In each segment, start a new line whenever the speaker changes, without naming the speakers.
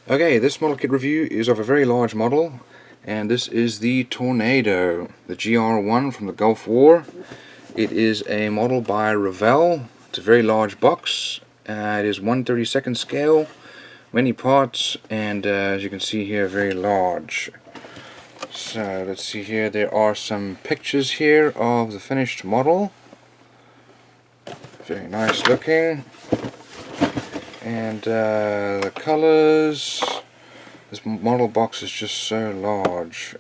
Okay, this model kit review is of a very large model, and this is the Tornado, the GR.1 from the Gulf War. It is a model by Revell. It's a very large box. It is 1/32 scale, many parts, and as you can see here, very large. So let's see here, there are some pictures here of the finished model. Very nice looking. And the colors, this model box is just so large.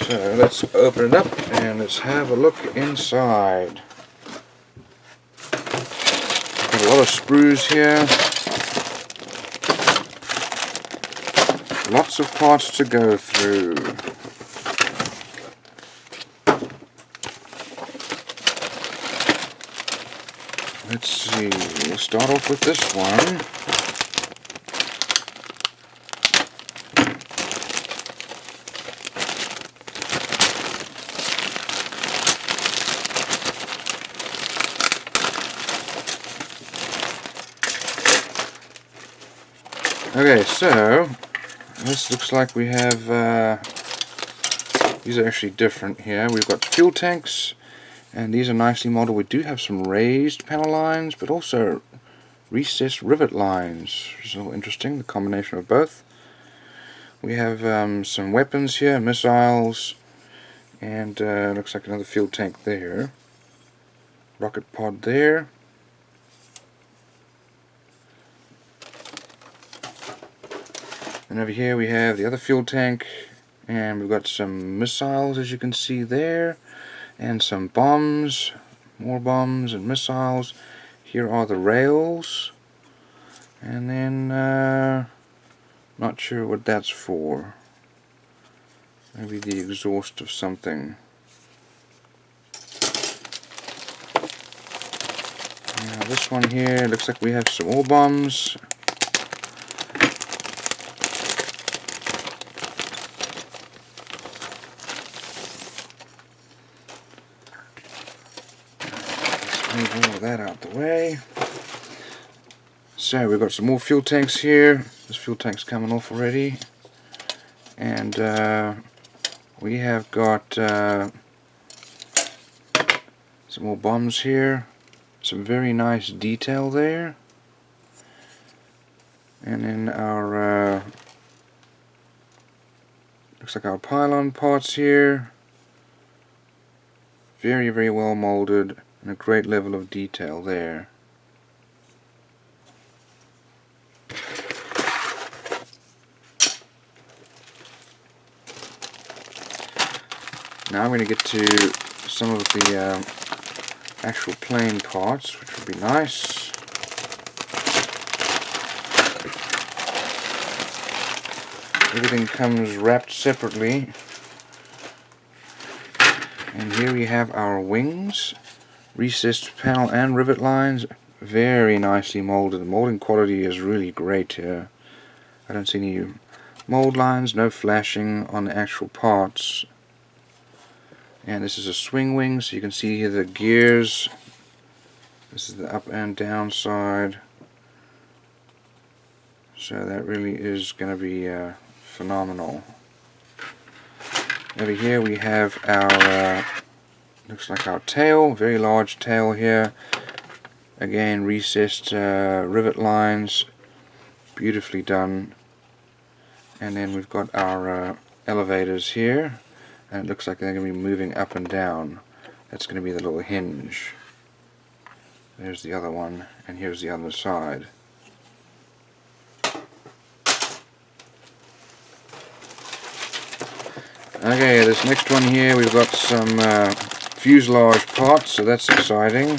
So let's open it up and let's have a look inside. Got a lot of sprues here. Lots of parts to go through. Let's see, we'll start off with this one. Okay, so this looks like we have, these are actually different here. We've got fuel tanks, and these are nicely modeled. We do have some raised panel lines, but also recessed rivet lines, which is a little interesting, the combination of both. We have some weapons here, missiles, and looks like another fuel tank there. Rocket pod there. And over here we have the other fuel tank, and we've got some missiles, as you can see there, and some bombs, more bombs and missiles. Here are the rails, and then not sure what that's for. Maybe the exhaust of something. Now this one here looks like we have some more bombs. Move all of that out the way. So we've got some more fuel tanks here. This fuel tank's coming off already, and we have got some more bombs here. Some very nice detail there, and then our looks like our pylon parts here. Very, very well molded. And a great level of detail there. Now I'm going to get to some of the actual plane parts, which would be nice. Everything comes wrapped separately. And here we have our wings. Recessed panel and rivet lines, very nicely molded. The molding quality is really great here. I don't see any mold lines, no flashing on the actual parts. And this is a swing wing, so you can see here the gears. This is the up and down side. So that really is going to be phenomenal. Over here we have our looks like our tail, very large tail here. Again, recessed rivet lines, beautifully done. And then we've got our elevators here, and it looks like they're going to be moving up and down. That's going to be the little hinge. There's the other one, and here's the other side. Okay, this next one here, we've got some fuselage parts, so that's exciting.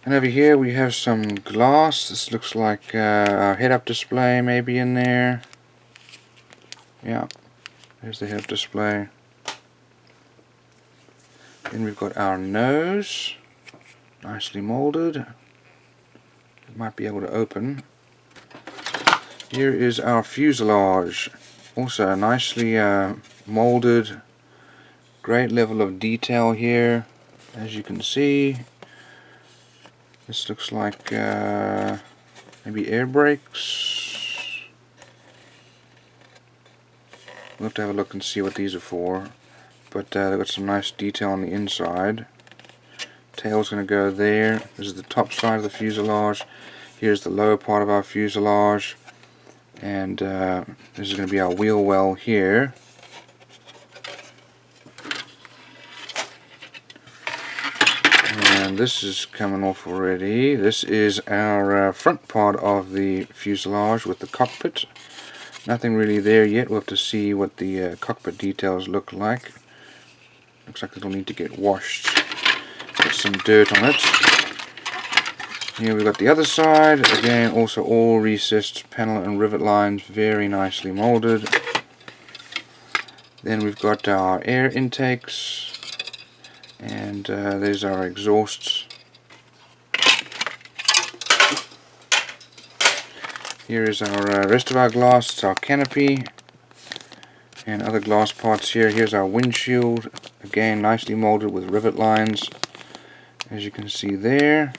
And over here we have some glass. This looks like our head-up display maybe in there. Yeah, there's the head-up display. Then we've got our nose, nicely molded. It might be able to open. Here is our fuselage, also nicely molded, great level of detail here. As you can see, this looks like maybe air brakes. We'll have to have a look and see what these are for, but they've got some nice detail on the inside. Tail's going to go there. This is the top side of the fuselage. Here's the lower part of our fuselage, and this is going to be our wheel well here. And this is coming off already. This is our front part of the fuselage with the cockpit. Nothing really there yet. We'll have to see what the cockpit details look like. Looks like it'll need to get washed. Got some dirt on it. Here we've got the other side. Again, also all recessed panel and rivet lines, very nicely molded. Then we've got our air intakes, and there's our exhausts. Here is our rest of our glass. It's our canopy and other glass parts here. Here's our windshield, again nicely molded with rivet lines, as you can see there.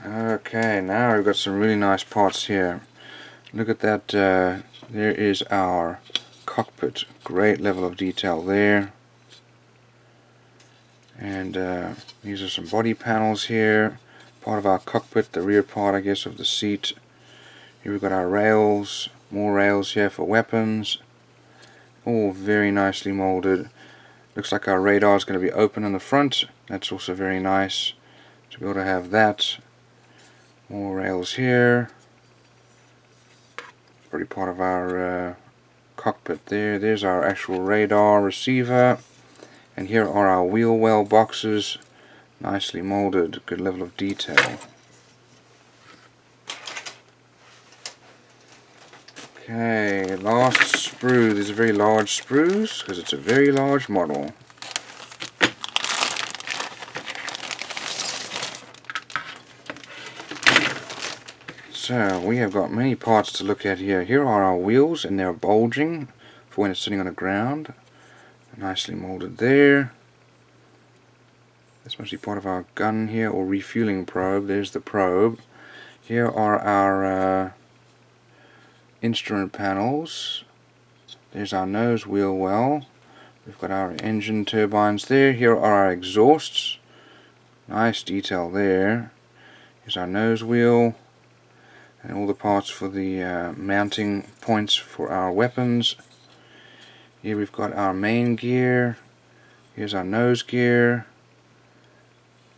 Okay, now we've got some really nice parts here. Look at that, there is our cockpit, great level of detail there. And these are some body panels here, part of our cockpit, the rear part I guess of the seat. Here we've got our rails, more rails here for weapons, all very nicely molded. Looks like our radar is going to be open in the front, that's also very nice to be able to have that. More rails here, pretty part of our cockpit there. There's our actual radar receiver, and here are our wheel well boxes, nicely molded, good level of detail. Okay, last sprue. These are very large sprues because it's a very large model. So we have got many parts to look at here. Here are our wheels, and they're bulging for when it's sitting on the ground. Nicely molded there. This must be part of our gun here, or refueling probe. There's the probe. Here are our instrument panels. There's our nose wheel well. We've got our engine turbines there. Here are our exhausts. Nice detail there. Here's our nose wheel, and all the parts for the mounting points for our weapons. Here we've got our main gear. Here's our nose gear.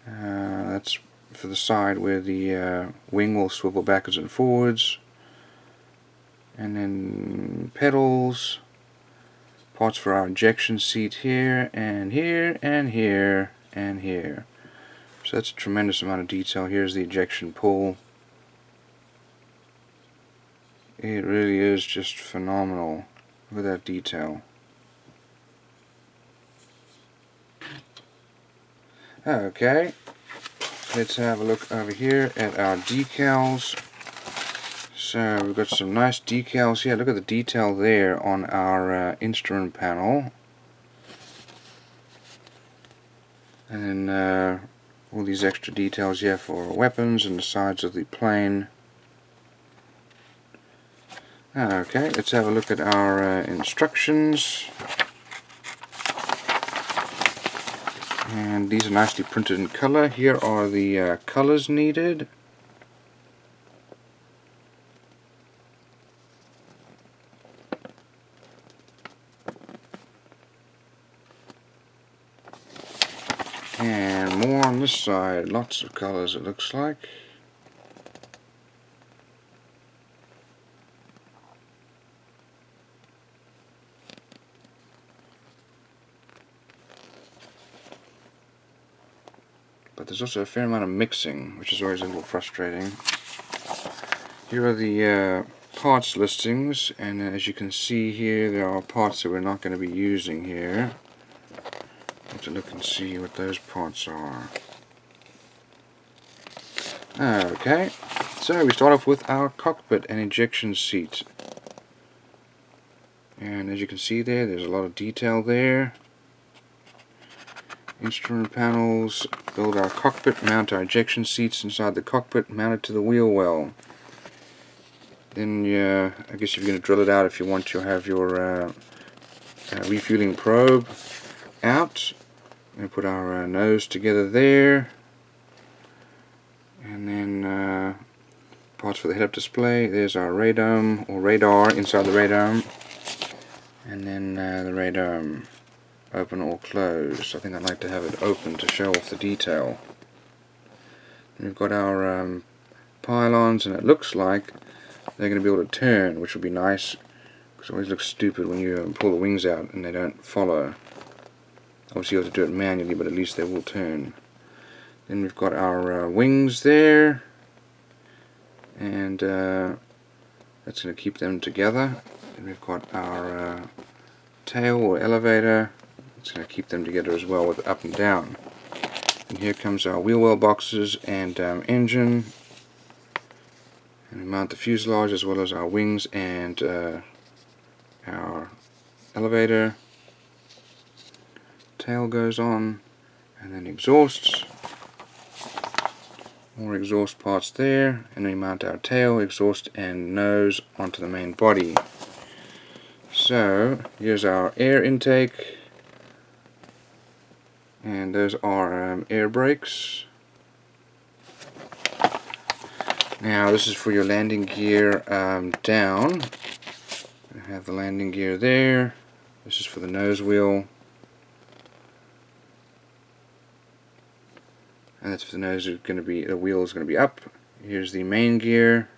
That's for the side where the wing will swivel backwards and forwards. And then pedals, parts for our ejection seat here, and here, and here, and here. So that's a tremendous amount of detail. Here's the ejection pull. It really is just phenomenal. Look at that detail. Okay, let's have a look over here at our decals. So we've got some nice decals here. Look at the detail there on our instrument panel. And then all these extra details here for weapons and the sides of the plane. Okay, let's have a look at our instructions. And these are nicely printed in color. Here are the colors needed. And more on this side, lots of colors it looks like. But there's also a fair amount of mixing, which is always a little frustrating. Here are the parts listings, and as you can see here, there are parts that we're not going to be using here. Have to look and see what those parts are. Okay, so we start off with our cockpit and ejection seat. And as you can see there, there's a lot of detail there. Instrument panels, build our cockpit, mount our ejection seats inside the cockpit, mount it to the wheel well. Then I guess you're going to drill it out if you want to have your refueling probe out. We're going to put our nose together there. And then parts for the head-up display. There's our radome, or radar, inside the radome. And then the radome, open or close. I think I'd like to have it open to show off the detail. And we've got our pylons, and it looks like they're going to be able to turn, which would be nice, because it always looks stupid when you pull the wings out and they don't follow. Obviously you have to do it manually, but at least they will turn. Then we've got our wings there, and that's going to keep them together. Then we've got our tail or elevator. It's going to keep them together as well with up and down. And here comes our wheel well boxes and engine. And we mount the fuselage as well as our wings and our elevator. Tail goes on, and then exhausts. More exhaust parts there, and then we mount our tail, exhaust and nose onto the main body. So here's our air intake, and those are air brakes. Now this is for your landing gear down. We have the landing gear there. This is for the nose wheel. And that's for the nose is going to be, the wheel is going to be up. Here's the main gear.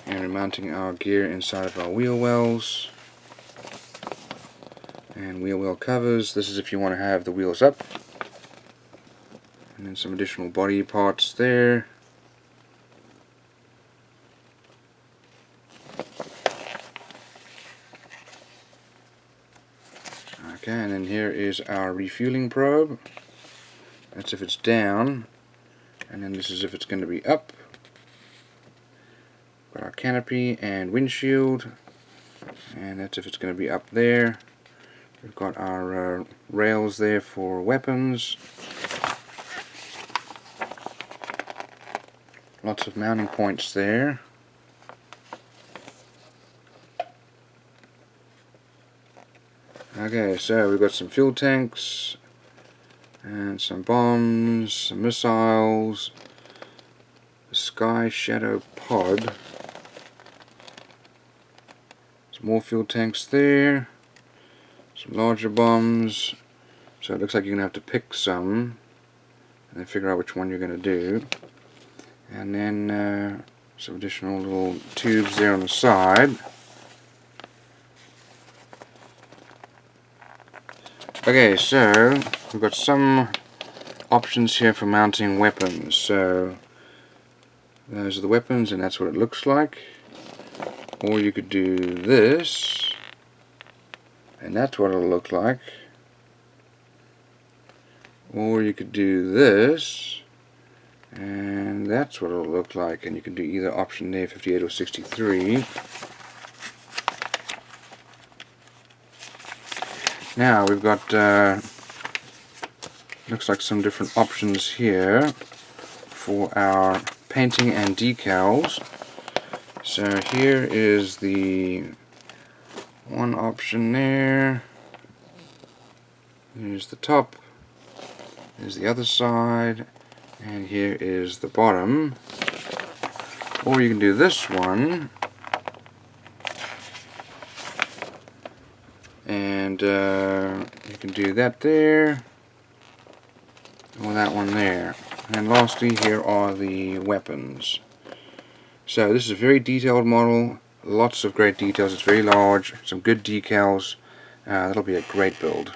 And we're mounting our gear inside of our wheel wells. And wheel well covers. This is if you want to have the wheels up. And then some additional body parts there. Okay, and then here is our refueling probe. That's if it's down, and then this is if it's going to be up. Got our canopy and windshield, and that's if it's going to be up there. We've got our rails there for weapons. Lots of mounting points there. Okay, so we've got some fuel tanks and some bombs, some missiles, a Sky Shadow pod, some more fuel tanks there, some larger bombs. So it looks like you're going to have to pick some and then figure out which one you're going to do. And then some additional little tubes there on the side. Okay, so we've got some options here for mounting weapons. So those are the weapons, and that's what it looks like. Or you could do this, and that's what it'll look like. Or you could do this, and that's what it'll look like. And you can do either option there, 58 or 63. Now we've got looks like some different options here for our painting and decals. So here is the one option there. Here's the top. Here's the other side, and here is the bottom. Or you can do this one, and you can do that there, or that one there. And lastly, here are the weapons. So this is a very detailed model, lots of great details. It's very large, some good decals. That'll be a great build.